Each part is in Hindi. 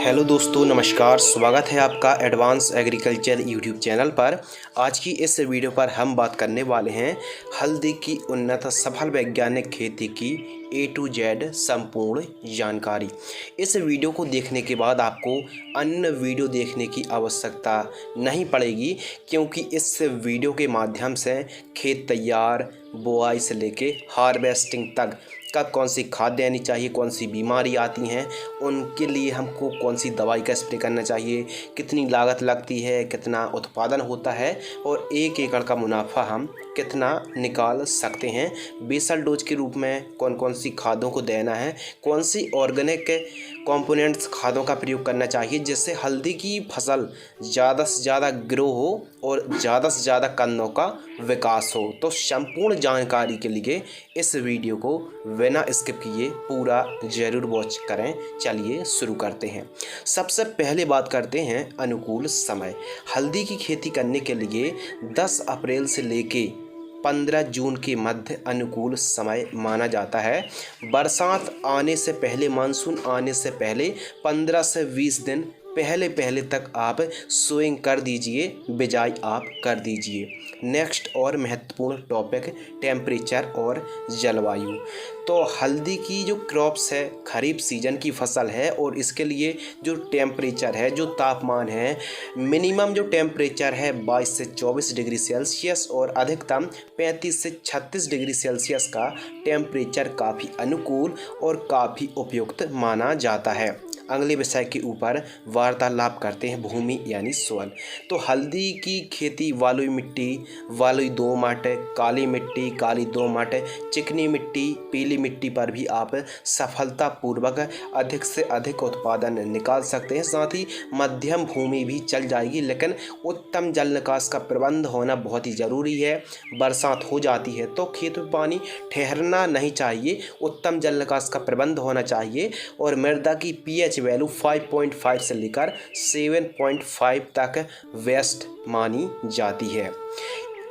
हेलो दोस्तों, नमस्कार। स्वागत है आपका एडवांस एग्रीकल्चर यूट्यूब चैनल पर। आज की इस वीडियो पर हम बात करने वाले हैं हल्दी की उन्नत सफल वैज्ञानिक खेती की A to Z संपूर्ण जानकारी। इस वीडियो को देखने के बाद आपको अन्य वीडियो देखने की आवश्यकता नहीं पड़ेगी, क्योंकि इस वीडियो के माध्यम से खेत तैयार, बुआई से लेके हार्वेस्टिंग तक कब कौन सी खाद देनी चाहिए, कौन सी बीमारी आती हैं, उनके लिए हमको कौन सी दवाई का स्प्रे करना चाहिए, कितनी लागत लगती है, कितना उत्पादन होता है और 1 एकड़ का मुनाफा हम कितना निकाल सकते हैं, बेसल डोज के रूप में कौन कौन सी खादों को देना है, कौन सी ऑर्गेनिक कंपोनेंट्स खादों का प्रयोग करना चाहिए, जिससे हल्दी की फसल ज़्यादा से ज़्यादा ग्रो हो और ज़्यादा से ज़्यादा कन्नों का विकास हो। तो संपूर्ण जानकारी के लिए इस वीडियो को बिना स्किप किए पूरा ज़रूर वॉच करें। चलिए शुरू करते हैं। सबसे पहले बात करते हैं अनुकूल समय। हल्दी की खेती करने के लिए 10 अप्रैल से लेके 15 जून के मध्य अनुकूल समय माना जाता है। बरसात आने से पहले, मानसून आने से पहले 15 से 20 दिन पहले तक आप सोइंग कर दीजिए, बिजाई आप कर दीजिए। नेक्स्ट और महत्वपूर्ण टॉपिक टेम्परेचर और जलवायु। तो हल्दी की जो क्रॉप्स है खरीफ सीजन की फसल है और इसके लिए जो टेम्परेचर है, जो तापमान है, मिनिमम जो टेम्परेचर है 22 से 24 डिग्री सेल्सियस और अधिकतम 35 से 36 डिग्री सेल्सियस का टेम्परेचर काफ़ी अनुकूल और काफ़ी उपयुक्त माना जाता है। अगले विषय के ऊपर वार्तालाप करते हैं, भूमि यानी सोयल। तो हल्दी की खेती वालुई मिट्टी, वालुई दोमट, काली मिट्टी, काली दोमट, चिकनी मिट्टी, पीली मिट्टी पर भी आप सफलतापूर्वक अधिक से अधिक उत्पादन निकाल सकते हैं। साथ ही मध्यम भूमि भी चल जाएगी, लेकिन उत्तम जल निकास का प्रबंध होना बहुत ही ज़रूरी है। बरसात हो जाती है तो खेत में पानी ठहरना नहीं चाहिए, उत्तम जल निकास का प्रबंध होना चाहिए और मृदा की pH वैल्यू 5.5 से लेकर 7.5 तक वेस्ट मानी जाती है।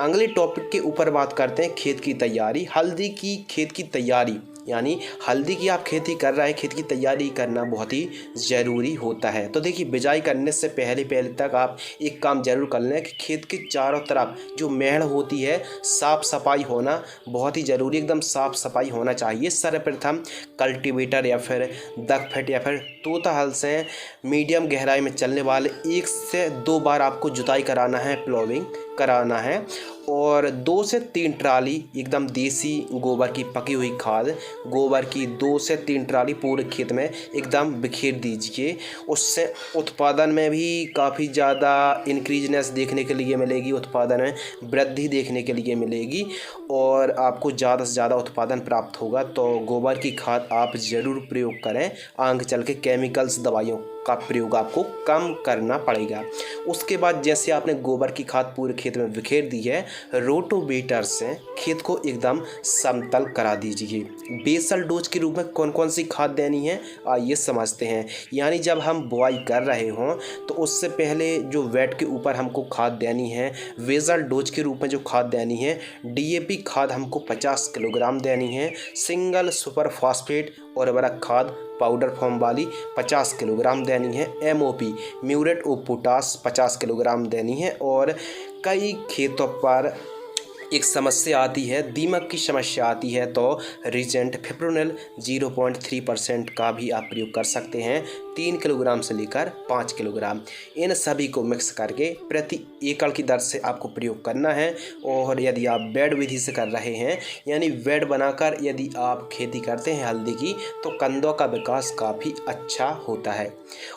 अगले टॉपिक के ऊपर बात करते हैं खेत की तैयारी। हल्दी की खेत की तैयारी यानी हल्दी की आप खेती कर रहे हैं, खेत की तैयारी करना बहुत ही ज़रूरी होता है। तो देखिए, बिजाई करने से पहले तक आप एक काम ज़रूर कर लें कि खेत के चारों तरफ जो मेड़ होती है, साफ़ सफाई होना बहुत ही ज़रूरी, एकदम साफ़ सफाई होना चाहिए। सर्वप्रथम कल्टीवेटर या फिर दगफेट या फिर तोता हल से मीडियम गहराई में चलने वाले 1 से 2 बार आपको जुताई कराना है, प्लोविंग कराना है और 2 से 3 ट्राली एकदम देसी गोबर की पकी हुई खाद, गोबर की 2 से 3 ट्राली पूरे खेत में एकदम बिखेर दीजिए। उससे उत्पादन में भी काफ़ी ज़्यादा इंक्रीजनेस देखने के लिए मिलेगी, उत्पादन में वृद्धि देखने के लिए मिलेगी और आपको ज़्यादा से ज़्यादा उत्पादन प्राप्त होगा। तो गोबर की खाद आप ज़रूर प्रयोग करें, आगे चल के केमिकल्स दवाइयों का प्रयोग आपको कम करना पड़ेगा। उसके बाद जैसे आपने गोबर की खाद पूरे खेत में बिखेर दी है, रोटोवेटर से खेत को एकदम समतल करा दीजिए। बेसल डोज के रूप में कौन कौन सी खाद देनी है आइए समझते हैं। यानी जब हम बुआई कर रहे हों तो उससे पहले जो वेट के ऊपर हमको खाद देनी है, बेसल डोज के रूप में जो खाद देनी है, DAP खाद हमको 50 किलोग्राम देनी है, सिंगल सुपर फास्फेट उर्वरक खाद पाउडर फॉर्म वाली 50 किलोग्राम देनी है, MOP muriate of potash 50 kilogram देनी है। और कई खेतों पर एक समस्या आती है, दीमक की समस्या आती है, तो रिजेंट फिप्रोनिल 0.3% का भी आप प्रयोग कर सकते हैं, 3 किलोग्राम से लेकर 5 किलोग्राम। इन सभी को मिक्स करके प्रति एकड़ की दर से आपको प्रयोग करना है। और यदि आप बेड विधि से कर रहे हैं, यानी बेड बनाकर यदि आप खेती करते हैं हल्दी की, तो कंदों का विकास काफ़ी अच्छा होता है।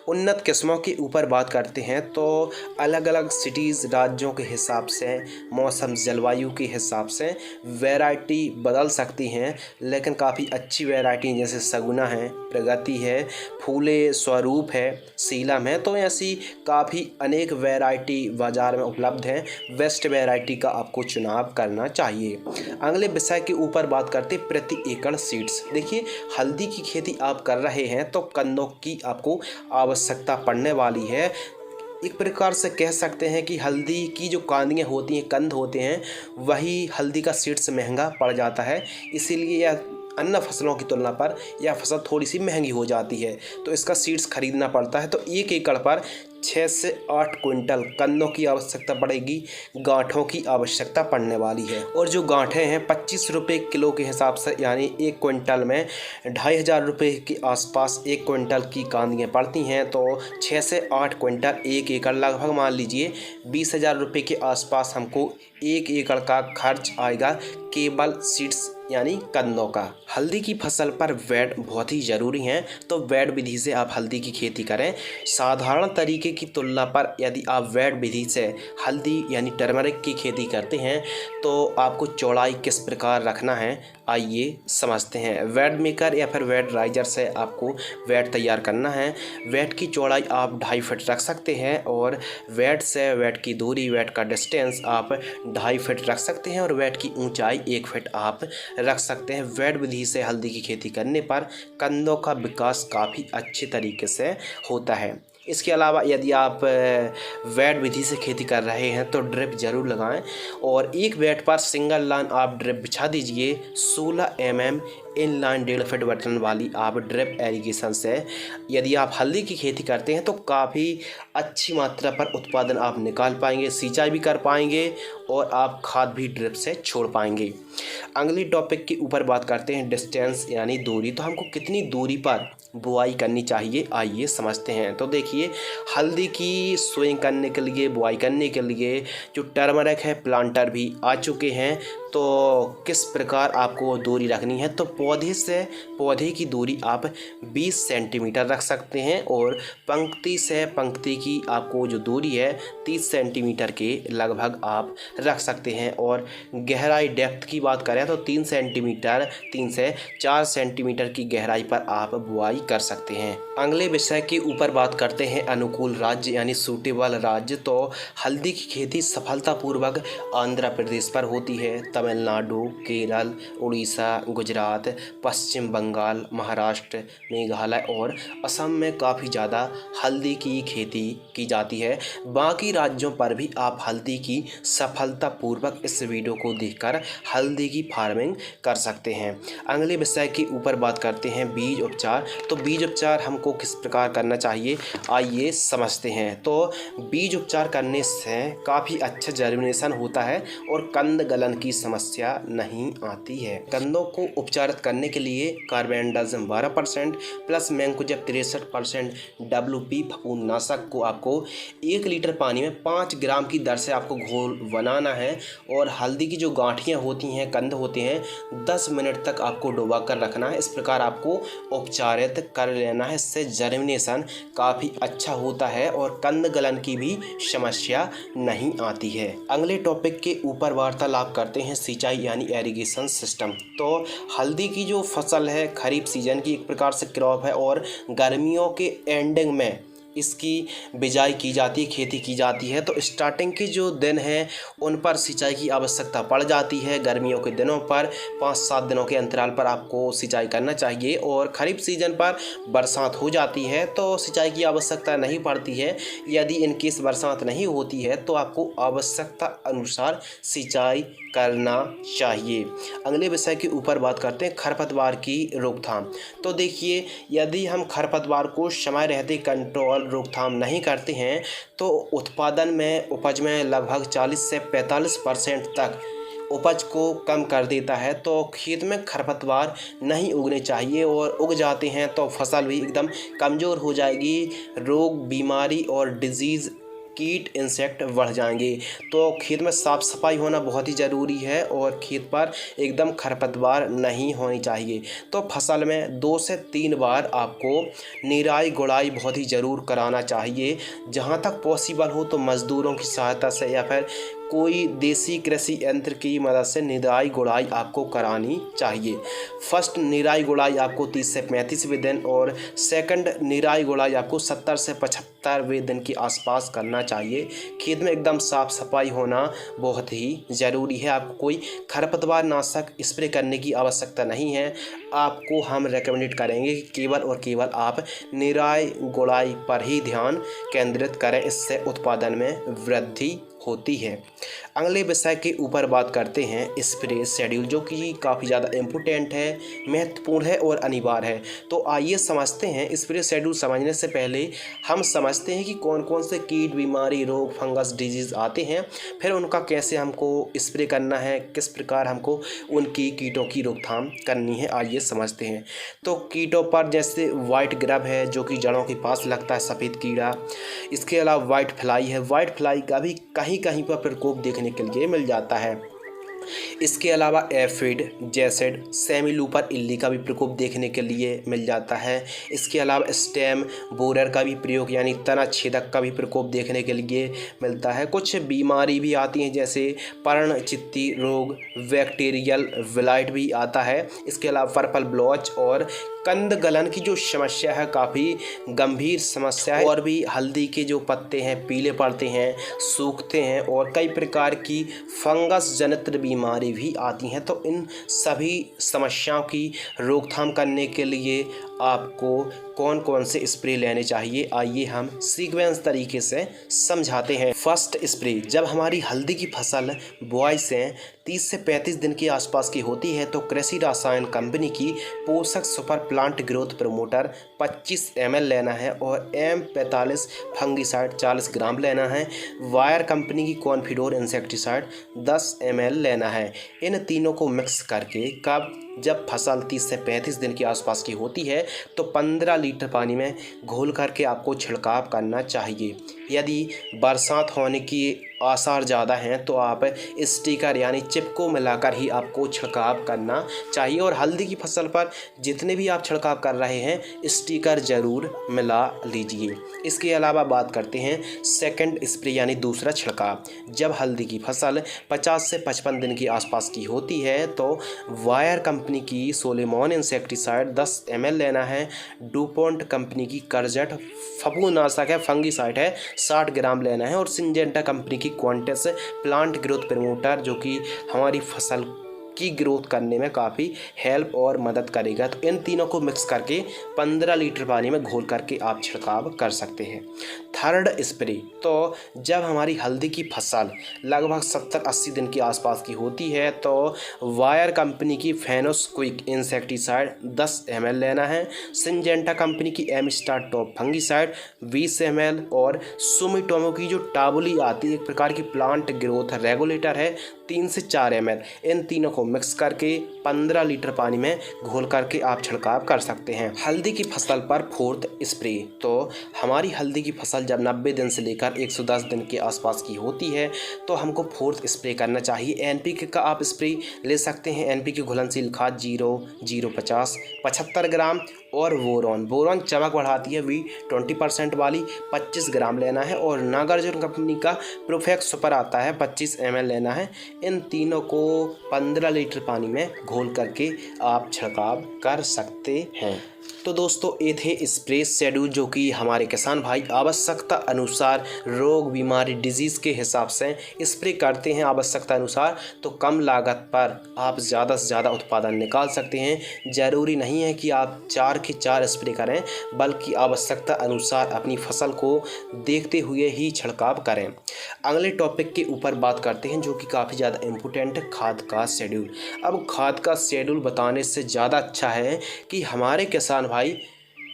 उन्नत किस्मों के ऊपर बात करते हैं तो अलग अलग सिटीज़, राज्यों के हिसाब से, मौसम जलवायु के हिसाब से वैरायटी बदल सकती हैं, लेकिन काफ़ी अच्छी वैरायटी जैसे सगुना है, प्रगति है, फूले स्वरूप है, सीलम है, तो ऐसी काफ़ी अनेक वैरायटी बाज़ार में उपलब्ध है। बेस्ट वैरायटी का आपको चुनाव करना चाहिए। अगले विषय के ऊपर बात करते प्रति एकड़ सीड्स। देखिए, हल्दी की खेती आप कर रहे हैं तो कंदों की आपको आवश्यकता पड़ने वाली है। एक प्रकार से कह सकते हैं कि हल्दी की जो कांदियाँ होती हैं, कंद होते हैं, वही हल्दी का सीड्स महंगा पड़ जाता है। इसीलिए यह अन्य फसलों की तुलना पर यह फसल थोड़ी सी महंगी हो जाती है, तो इसका सीड्स खरीदना पड़ता है। तो 1 एकड़ पर 6 से 8 क्विंटल कन्नों की आवश्यकता पड़ेगी, गांठों की आवश्यकता पड़ने वाली है। और जो गांठें हैं 25 रुपये किलो के हिसाब से, यानी 1 क्विंटल में 2500 रुपये के आसपास 1 क्विंटल की कांदियाँ पड़ती हैं। तो 6 से 8 क्विंटल 1 एकड़, लगभग मान लीजिए 20,000 रुपये के आसपास हमको 1 एकड़ का खर्च आएगा केवल सीड्स यानी कन्नों का। हल्दी की फसल पर वैट बहुत ही ज़रूरी है, तो वैट विधि से आप हल्दी की खेती करें। साधारण तरीके की तुलना पर यदि आप वैट विधि से हल्दी यानी टर्मरिक की खेती करते हैं तो आपको चौड़ाई किस प्रकार रखना है, आइए समझते हैं। वैट मेकर या फिर वैट राइजर से आपको वैट तैयार करना है। वैट की चौड़ाई आप 2.5 फीट रख सकते हैं और वैट से वैट की दूरी, वैट का डिस्टेंस आप 2.5 फीट रख सकते हैं और वैट की ऊंचाई 1 फीट आप रख सकते हैं। वैट विधि से हल्दी की खेती करने पर कंदों का विकास काफ़ी अच्छे तरीके से होता है। इसके अलावा यदि आप वैट विधि से खेती कर रहे हैं तो ड्रिप ज़रूर लगाएं और एक वैट पर सिंगल लाइन आप ड्रिप बिछा दीजिए। 16 mm in line 1.5 feet button वाली आप ड्रिप एरीगेशन से यदि आप हल्दी की खेती करते हैं तो काफ़ी अच्छी मात्रा पर उत्पादन आप निकाल पाएंगे, सिंचाई भी कर पाएंगे और आप खाद भी ड्रिप से छोड़ पाएंगे। अगली टॉपिक के ऊपर बात करते हैं, डिस्टेंस यानी दूरी। तो हमको कितनी दूरी पर बुआई करनी चाहिए, आइए समझते हैं। तो देखिए, हल्दी की सोइंग करने के लिए, बुआई करने के लिए जो टर्मरिक है प्लांटर भी आ चुके हैं। तो किस प्रकार आपको दूरी रखनी है, तो पौधे से पौधे की दूरी आप 20 सेंटीमीटर रख सकते हैं और पंक्ति से पंक्ति की आपको जो दूरी है 30 सेंटीमीटर के लगभग आप रख सकते हैं। और गहराई डेप्थ की बात करें तो 3 सेंटीमीटर 3 से 4 सेंटीमीटर की गहराई पर आप बुआई कर सकते हैं। अगले विषय के ऊपर बात करते हैं, अनुकूल राज्य यानी सूटेबल राज्य। तो हल्दी की खेती सफलतापूर्वक आंध्र प्रदेश पर होती है, तमिलनाडु, केरल, उड़ीसा, गुजरात, पश्चिम बंगाल, महाराष्ट्र, मेघालय और असम में काफ़ी ज़्यादा हल्दी की खेती की जाती है। बाकी राज्यों पर भी आप हल्दी की सफलतापूर्वक इस वीडियो को देखकर हल्दी की फार्मिंग कर सकते हैं। अगले विषय के ऊपर बात करते हैं, बीज उपचार। तो बीज उपचार हमको किस प्रकार करना चाहिए, आइए समझते हैं। तो बीज उपचार करने से काफ़ी अच्छा जर्मिनेशन होता है और कंद गलन की समस्या नहीं आती है। कंदों को उपचारित करने के लिए कार्बेंडाजिम 12% प्लस मैंकोजेब 63% WP फफूंदनाशक को आपको 1 लीटर पानी में 5 ग्राम की दर से आपको घोल बनाना है और हल्दी की जो गांठियाँ होती हैं, कंद होते हैं, 10 मिनट तक आपको डुबा कर रखना है। इस प्रकार आपको उपचारित कर लेना है, इससे जर्मिनेशन काफ़ी अच्छा होता है और कंद गलन की भी समस्या नहीं आती है। अगले टॉपिक के ऊपर वार्तालाप करते हैं, सिंचाई यानी एरीगेशन सिस्टम। तो हल्दी की जो फसल है खरीफ सीजन की एक प्रकार से क्रॉप है और गर्मियों के एंडिंग में इसकी बिजाई की जाती है, खेती की जाती है। तो स्टार्टिंग के जो दिन हैं उन पर सिंचाई की आवश्यकता पड़ जाती है। गर्मियों के दिनों पर 5-7 दिनों के अंतराल पर आपको सिंचाई करना चाहिए और ख़रीफ सीजन पर बरसात हो जाती है तो सिंचाई की आवश्यकता नहीं पड़ती है। यदि इनकेस बरसात नहीं होती है तो आपको आवश्यकता अनुसार सिंचाई करना चाहिए। अगले विषय के ऊपर बात करते हैं, खरपतवार की रोकथाम। तो देखिए, यदि हम खरपतवार को समय रहते कंट्रोल रोकथाम नहीं करते हैं तो उत्पादन में, उपज में लगभग 40 से 45% तक उपज को कम कर देता है। तो खेत में खरपतवार नहीं उगने चाहिए और उग जाते हैं तो फसल भी एकदम कमज़ोर हो जाएगी, रोग, बीमारी और डिजीज़, कीट, इंसेक्ट बढ़ जाएंगे। तो खेत में साफ़ सफाई होना बहुत ही ज़रूरी है और खेत पर एकदम खरपतवार नहीं होनी चाहिए। तो फसल में 2 से 3 बार आपको निराई गुड़ाई बहुत ही ज़रूर कराना चाहिए। जहाँ तक पॉसिबल हो तो मज़दूरों की सहायता से या फिर कोई देसी कृषि यंत्र की मदद से निराई गुड़ाई आपको करानी चाहिए। फर्स्ट निराई गुड़ाई आपको 30 से 35वें दिन और सेकंड निराई गुड़ाई आपको 70 से 75वें दिन के आसपास करना चाहिए। खेत में एकदम साफ़ सफाई होना बहुत ही ज़रूरी है। आपको कोई खरपतवार नाशक स्प्रे करने की आवश्यकता नहीं है। आपको हम रेकमेंडेड करेंगे कि केवल और केवल आप निराई गुड़ाई पर ही ध्यान केंद्रित करें, इससे उत्पादन में वृद्धि होती है। अगले विषय के ऊपर बात करते हैं स्प्रे शेड्यूल, जो कि काफ़ी ज़्यादा इम्पोर्टेंट है, महत्वपूर्ण है और अनिवार्य है। तो आइए समझते हैं। स्प्रे शेड्यूल समझने से पहले हम समझते हैं कि कौन कौन से कीट, बीमारी, रोग, फंगस, डिजीज़ आते हैं, फिर उनका कैसे हमको स्प्रे करना है, किस प्रकार हमको उनकी कीटों की रोकथाम करनी है। आइए समझते हैं। तो कीटों पर जैसे वाइट ग्रब है, जो कि जड़ों के पास लगता है, सफ़ेद कीड़ा। इसके अलावा वाइट फ्लाई है। वाइट फ्लाई का भी कहीं कहीं पर प्रकोप देखने के लिए मिल जाता है। इसके अलावा एफिड, जैसेड, सेमी लूपर इल्ली का भी प्रकोप देखने के लिए मिल जाता है। इसके अलावा स्टेम बोरर का भी प्रयोग यानी तना छेदक का भी प्रकोप देखने के लिए मिलता है। कुछ बीमारी भी आती हैं जैसे पर्णचित्ती रोग, बैक्टीरियल विलाइट भी आता है। इसके अलावा पर्पल ब्लॉच और कंद गलन की जो समस्या है, काफ़ी गंभीर समस्या है। और भी हल्दी के जो पत्ते हैं पीले पड़ते हैं, सूखते हैं और कई प्रकार की फंगस जनित बीमारी भी आती हैं। तो इन सभी समस्याओं की रोकथाम करने के लिए आपको कौन कौन से स्प्रे लेने चाहिए, आइए हम सीक्वेंस तरीके से समझाते हैं। फर्स्ट स्प्रे, जब हमारी हल्दी की फसल बुआई से 30 से 35 दिन के आसपास की होती है तो कृषि रसायन कंपनी की पोषक super plant growth promoter 25 ml लेना है और M45 फंगिसाइड 40 ग्राम लेना है। वायर कंपनी की कॉन्फिडोर इंसेक्टिसाइड 10 ml लेना है। इन तीनों को मिक्स करके कब, जब फसल 30 से 35 दिन के आसपास की होती है तो 15 लीटर पानी में घोल करके आपको छिड़काव करना चाहिए। यदि बरसात होने की आसार ज़्यादा हैं तो आप स्टिकर यानी चिप को मिलाकर ही आपको छिड़काव करना चाहिए। और हल्दी की फसल पर जितने भी आप छिड़काव कर रहे हैं स्टिकर ज़रूर मिला लीजिए। इसके अलावा बात करते हैं सेकंड स्प्रे यानी दूसरा छिड़काव। जब हल्दी की फसल 50 से 55 दिन के आसपास की होती है तो वायर कंपनी की सोलेमॉन इंसेक्टिसाइड 10 ml लेना है। डुपोंट कंपनी की करजट फफूंदनाशक है, फंगिसाइड है, 60 ग्राम लेना है। और सिंजेंटा कंपनी की क्वांटस प्लांट ग्रोथ प्रमोटर, जो कि हमारी फसल की ग्रोथ करने में काफ़ी हेल्प और मदद करेगा। तो इन तीनों को मिक्स करके 15 लीटर पानी में घोल करके आप छिड़काव कर सकते हैं। थर्ड स्प्रे, तो जब हमारी हल्दी की फसल लगभग 70-80 दिन के आसपास की होती है तो वायर कंपनी की फेनोस क्विक इंसेक्टिसाइड 10 ml लेना है। सिंजेंटा कंपनी की Amistar top fungicide 20 ml और सुमिटोमो की जो टाबुली आती है, एक प्रकार की प्लांट ग्रोथ रेगुलेटर है, 3 से 4 ml। इन तीनों को मिक्स करके 15 लीटर पानी में घोल करके आप छिड़काव कर सकते हैं। हल्दी की फसल पर फोर्थ स्प्रे, तो हमारी हल्दी की फसल जब 90 दिन से लेकर 110 दिन के आसपास की होती है तो हमको फोर्थ स्प्रे करना चाहिए। एनपीके का आप स्प्रे ले सकते हैं। एनपीके घुलनशील खाद 0-0-50 75 ग्राम और बोरॉन चमक बढ़ाती है V20% वाली 25 ग्राम लेना है। और नागार्जुन कंपनी का प्रोफेक्स सुपर आता है 25 ml लेना है। इन तीनों को 15 लीटर पानी में घोल करके आप छिड़काव कर सकते हैं। तो दोस्तों ये थे स्प्रे शेड्यूल, जो कि हमारे किसान भाई आवश्यकता अनुसार रोग, बीमारी, डिजीज़ के हिसाब से स्प्रे करते हैं आवश्यकता अनुसार। तो कम लागत पर आप ज़्यादा से ज़्यादा उत्पादन निकाल सकते हैं। ज़रूरी नहीं है कि आप 4 के 4 स्प्रे करें, बल्कि आवश्यकता अनुसार अपनी फसल को देखते हुए ही छिड़काव करें। अगले टॉपिक के ऊपर बात करते हैं, जो कि काफ़ी ज़्यादा इम्पोर्टेंट है, खाद का शेड्यूल। अब खाद का शेड्यूल बताने से ज़्यादा अच्छा है कि हमारे किसान भाई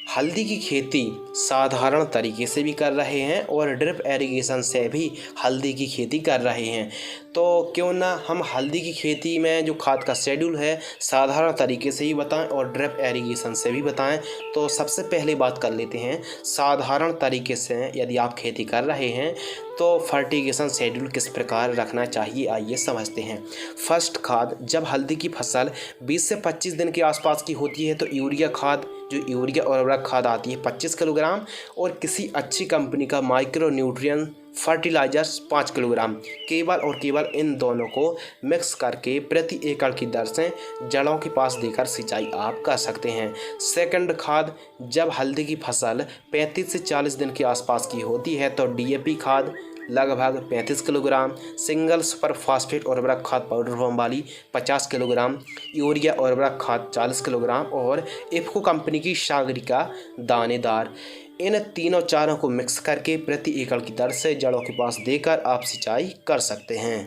हल्दी की खेती साधारण तरीके से भी कर रहे हैं और ड्रिप एरीगेशन से भी हल्दी की खेती कर रहे हैं। तो क्यों ना हम हल्दी की खेती में जो खाद का शेड्यूल है साधारण तरीके से ही बताएं और ड्रिप एरीगेशन से भी बताएं। तो सबसे पहले बात कर लेते हैं साधारण तरीके से। यदि आप खेती कर रहे हैं तो फर्टिगेशन शेड्यूल किस प्रकार रखना चाहिए, आइए समझते हैं। फर्स्ट खाद, जब हल्दी की फसल 20 से 25 दिन के आसपास की होती है तो यूरिया खाद, जो यूरिया उर्वरक खाद आती है 25 किलोग्राम और किसी अच्छी कंपनी का माइक्रो न्यूट्रिएंट फर्टिलाइजर्स 5 किलोग्राम, केवल और केवल इन दोनों को मिक्स करके प्रति एकड़ की दर से जड़ों के पास देकर सिंचाई आप कर सकते हैं। सेकंड खाद, जब हल्दी की फसल 35 से 40 दिन के आसपास की होती है तो डीएपी खाद लगभग 35 किलोग्राम, सिंगल सुपर फास्फेट उर्वरक खाद पाउडर फॉर्म वाली 50 किलोग्राम, यूरिया उर्वरक खाद 40 किलोग्राम और इफ्को कंपनी की सागरिका दानेदार, इन तीनों चारों को मिक्स करके प्रति एकड़ की दर से जड़ों के पास देकर आप सिंचाई कर सकते हैं।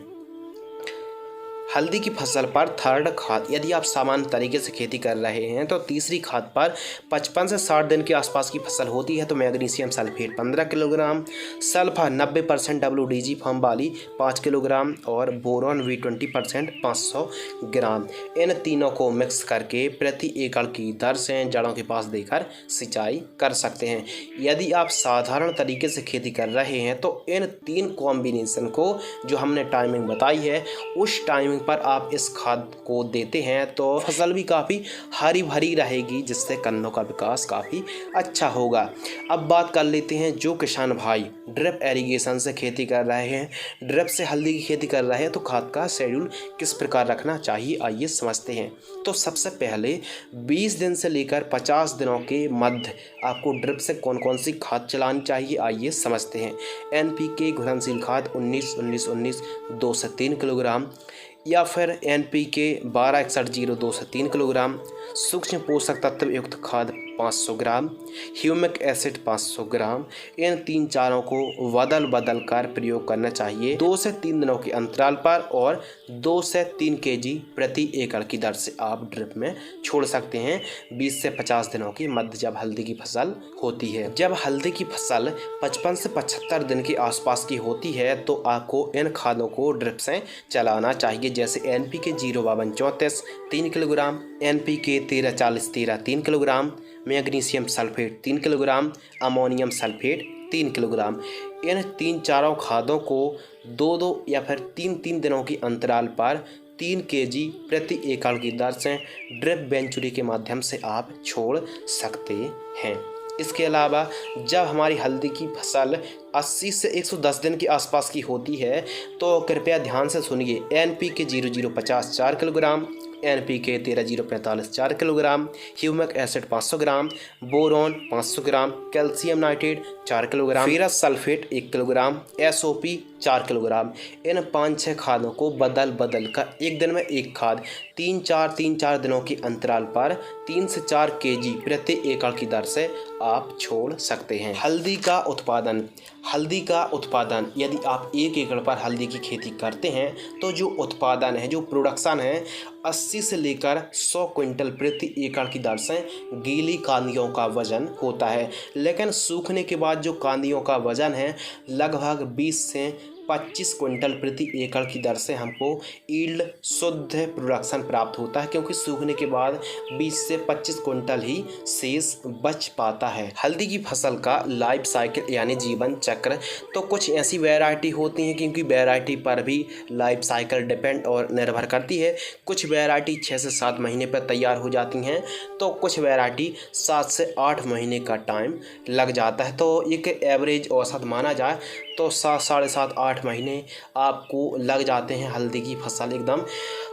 हल्दी की फसल पर थर्ड खाद, यदि आप सामान्य तरीके से खेती कर रहे हैं तो तीसरी खाद पर 55 से 60 दिन के आसपास की फसल होती है तो magnesium sulphate 15 kilogram, sulphur 90% WDG form वाली 5 किलोग्राम और बोरॉन V20% 500 ग्राम, इन तीनों को मिक्स करके प्रति एकड़ की दर से जड़ों के पास देकर सिंचाई कर सकते हैं। यदि आप साधारण तरीके से खेती कर रहे हैं तो इन 3 कॉम्बिनेशन को जो हमने टाइमिंग बताई है उस टाइमिंग पर आप इस खाद को देते हैं तो फसल भी काफ़ी हरी भरी रहेगी, जिससे कन्नों का विकास काफ़ी अच्छा होगा। अब बात कर लेते हैं जो किसान भाई ड्रिप एरीगेशन से खेती कर रहे हैं, ड्रिप से हल्दी की खेती कर रहे हैं तो खाद का शेड्यूल किस प्रकार रखना चाहिए, आइए समझते हैं। तो सबसे पहले 20 दिन से लेकर 50 दिनों के मध्य आपको ड्रिप से कौन कौन सी खाद चलानी चाहिए, आइए समझते हैं। NPK घुलनशील खाद 19-19-19 2 से 3 किलोग्राम, या फिर NPK 12-61-02 से 3 किलोग्राम, सूक्ष्म पोषक तत्व युक्त खाद 500 ग्राम, ह्यूमिक एसिड 500 ग्राम, इन 3-4 को बदल कर प्रयोग करना चाहिए 2 से 3 दिनों के अंतराल पर, और 2 से 3 kg प्रति एकड़ की दर से आप ड्रिप में छोड़ सकते हैं 20 से 50 दिनों के मध्य जब हल्दी की फसल होती है। जब हल्दी की फसल 55 से 75 दिन के आसपास की होती है तो आपको इन खादों को ड्रिप से चलाना चाहिए, जैसे NPK 052-34 3 kilogram, NPK 13-40-13 3 kilogram, magnesium sulphate 3 kilogram, ammonium sulphate 3 kilogram. इन 3-4 खादों को 2-2 या फिर 3-3 दिनों के अंतराल पर 3 kg प्रति एकड़ की दर से ड्रिप वेंचुरी के माध्यम से आप छोड़ सकते हैं। इसके अलावा जब हमारी हल्दी की फसल 80 से 110 दिन के आसपास की होती है तो कृपया ध्यान से सुनिए। NPK 0050 4 kilogram, NPK 13045 4 kilogram, humic acid 500 gram, boron 500 gram, calcium nitrate 4 kilogram, ferrous sulphate 1 kilogram, SOP 4 kilogram. इन 5-6 खादों को बदल कर एक दिन में एक खाद 3-4 दिनों के अंतराल पर 3 से 4 kg प्रति एकड़ की दर से आप छोड़ सकते हैं। हल्दी का उत्पादन यदि आप 1 एकड़ पर हल्दी की खेती करते हैं तो जो उत्पादन है, जो प्रोडक्शन है 80 से लेकर 100 क्विंटल प्रति एकड़ की दर से गीली कांदियों का वजन होता है, लेकिन सूखने के बाद जो कांदियों का वजन है लगभग 20 से 25 क्विंटल प्रति एकड़ की दर से हमको ईल्ड शुद्ध प्रोडक्शन प्राप्त होता है, क्योंकि सूखने के बाद 20 से 25 क्विंटल ही शेष बच पाता है। हल्दी की फसल का लाइफ साइकिल यानी जीवन चक्र, तो कुछ ऐसी वैरायटी होती हैं क्योंकि वैरायटी पर भी लाइफ साइकिल डिपेंड और निर्भर करती है। कुछ वैरायटी 6 से 7 महीने पर तैयार हो जाती हैं तो कुछ वैरायटी 7 से 8 महीने का टाइम लग जाता है। तो एक एवरेज औसत माना जाए तो 7-7.5-8 महीने आपको लग जाते हैं, हल्दी की फसल एकदम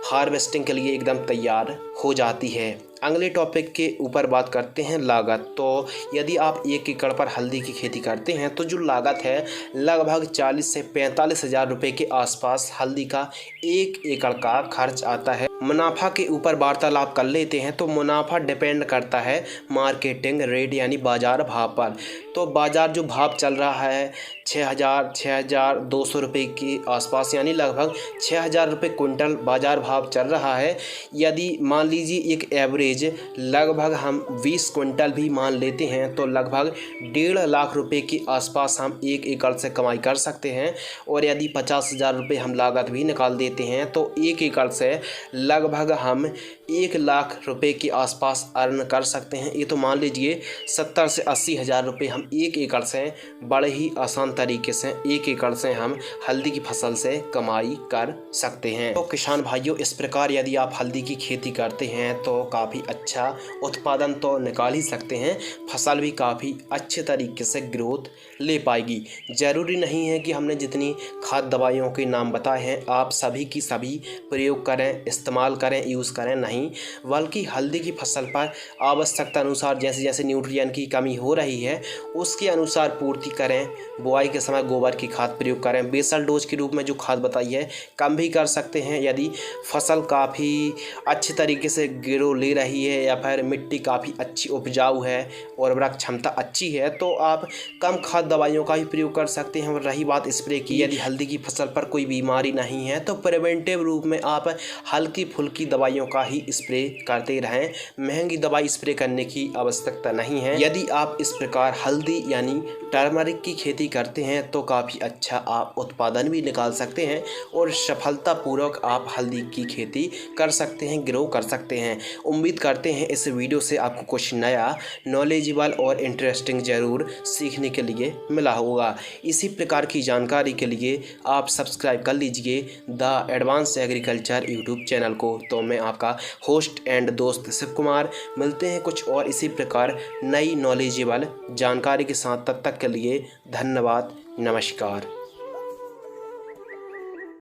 हार्वेस्टिंग के लिए एकदम तैयार हो जाती है। अगले टॉपिक के ऊपर बात करते हैं लागत। तो यदि आप 1 एकड़ पर हल्दी की खेती करते हैं तो जो लागत है लगभग 40 से 45 हज़ार रुपये के आसपास हल्दी का 1 एकड़ का खर्च आता है। मुनाफा के ऊपर वार्तालाप कर लेते हैं तो मुनाफा डिपेंड करता है मार्केटिंग रेट यानी बाज़ार भाव पर। तो बाज़ार जो भाव चल रहा है 6,200 रुपये के आसपास, यानी लगभग 6,000 रुपये कुंटल बाज़ार भाव चल रहा है। यदि मान लीजिए एक एवरेज लगभग हम 20 क्विंटल भी मान लेते हैं तो लगभग 1.5 लाख रुपए के आसपास हम 1 एकड़ से कमाई कर सकते हैं। और यदि 50,000 रुपये हम लागत भी निकाल देते हैं तो 1 एकड़ से लगभग हम 1 लाख रुपए के आसपास अर्न कर सकते हैं। ये तो मान लीजिए 70 से 80 हज़ार रुपये हम 1 एकड़ से बड़े ही आसान तरीके से 1 एकड़ से हम हल्दी की फसल से कमाई कर सकते हैं। तो किसान भाइयों, इस प्रकार यदि आप हल्दी की खेती करते हैं तो काफ़ी अच्छा उत्पादन तो निकाल ही सकते हैं, फसल भी काफ़ी अच्छे तरीके से ग्रोथ ले पाएगी। ज़रूरी नहीं है कि हमने जितनी खाद दवाइयों के नाम बताए हैं आप सभी की सभी प्रयोग करें, इस्तेमाल करें, यूज़ करें, नहीं, बल्कि हल्दी की फसल पर आवश्यकता अनुसार जैसे जैसे न्यूट्रिएंट की कमी हो रही है उसके अनुसार पूर्ति करें। बुआई के समय गोबर की खाद प्रयोग करें। बेसल डोज के रूप में जो खाद बताई है कम भी कर सकते हैं। यदि फसल काफ़ी अच्छे तरीके से ग्रो ले रही है या फिर मिट्टी काफ़ी अच्छी उपजाऊ है और उर्वरक क्षमता अच्छी है तो आप कम खाद दवाइयों का ही प्रयोग कर सकते हैं। और रही बात स्प्रे की, यदि हल्दी की फसल पर कोई बीमारी नहीं है तो प्रिवेंटिव रूप में आप हल्की फुल्की दवाइयों का ही स्प्रे करते रहें। महंगी दवाई स्प्रे करने की आवश्यकता नहीं है। यदि आप इस प्रकार हल्दी यानी टर्मरिक की खेती करते हैं तो काफ़ी अच्छा आप उत्पादन भी निकाल सकते हैं और सफलतापूर्वक आप हल्दी की खेती कर सकते हैं, ग्रो कर सकते हैं। उम्मीद करते हैं इस वीडियो से आपको कुछ नया, नॉलेजेबल और इंटरेस्टिंग ज़रूर सीखने के लिए मिला होगा। इसी प्रकार की जानकारी के लिए आप सब्सक्राइब कर लीजिए the advance agriculture YouTube channel को। तो मैं आपका होस्ट एंड दोस्त शिव कुमार, मिलते हैं कुछ और इसी प्रकार नई नॉलेजेबल जानकारी के साथ। तब तक के लिए धन्यवाद, नमस्कार।